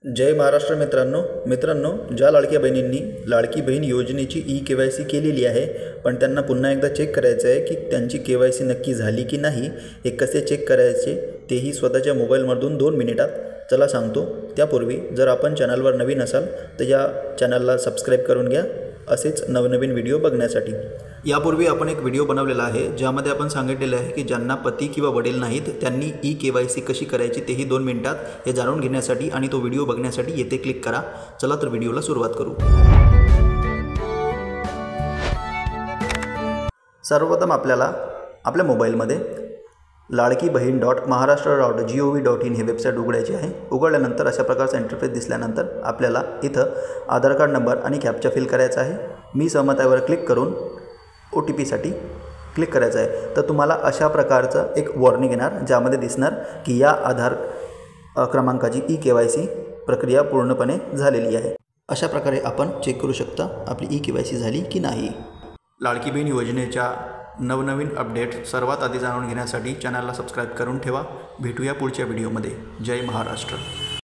जय महाराष्ट्र मित्रांनो ज्या लाडक्या बहिणींनी लाडकी बहीण योजनेची KYC केलेली आहे पण त्यांना पुन्हा एकदा चेक करायचं आहे की त्यांची KYC नक्की झाली की नाही, हे कसे चेक करायचे तेही स्वतःच्या मोबाईलमधून 2 मिनिटात चला सांगतो। त्यापूर्वी जर आपण चॅनलवर नवीन असाल तर या चॅनलला सबस्क्राइब करून घ्या असेच नवनवीन व्हिडिओ बघण्यासाठी। यापूर्वी आपण एक व्हिडिओ बनवलेला आहे ज्यामध्ये आपण सांगितलेले आहे की ज्यांना पती किंवा वडील नाहीत त्यांनी KYC कशी करायची तेही 2 मिनिटात हे जाणून घेण्यासाठी आणि तो व्हिडिओ बघण्यासाठी येथे क्लिक करा। चला तर व्हिडिओला सुरुवात करू। सर्वप्रथम आपल्याला आपल्या मोबाईलमध्ये ladkibhin.maharashtra.gov.in ही वेबसाईट उघडायची आहे। उघडल्यानंतर अशा प्रकारचा इंटरफेस दिसल्यानंतर आपल्याला इथं आधार कार्ड नंबर आणि कॅप्चा फिल करायचा आहे। मी सहमत आहेवर क्लिक करून OTP साठी क्लिक करायचं आहे। तर तुम्हाला अशा प्रकारचं एक वॉर्निंग येणार ज्यामध्ये दिसणार की या आधार क्रमांकाची KYC प्रक्रिया पूर्णपणे झालेली आहे। अशा प्रकारे आपण चेक करू शकता आपली KYC झाली की नाही। लाडकी बहीण योजनेच्या नवनवीन अपडेट सर्वात आधी जाणून घेण्यासाठी चॅनलला सबस्क्राइब करून ठेवा। भेटूया पुढच्या व्हिडिओमध्ये। जय महाराष्ट्र।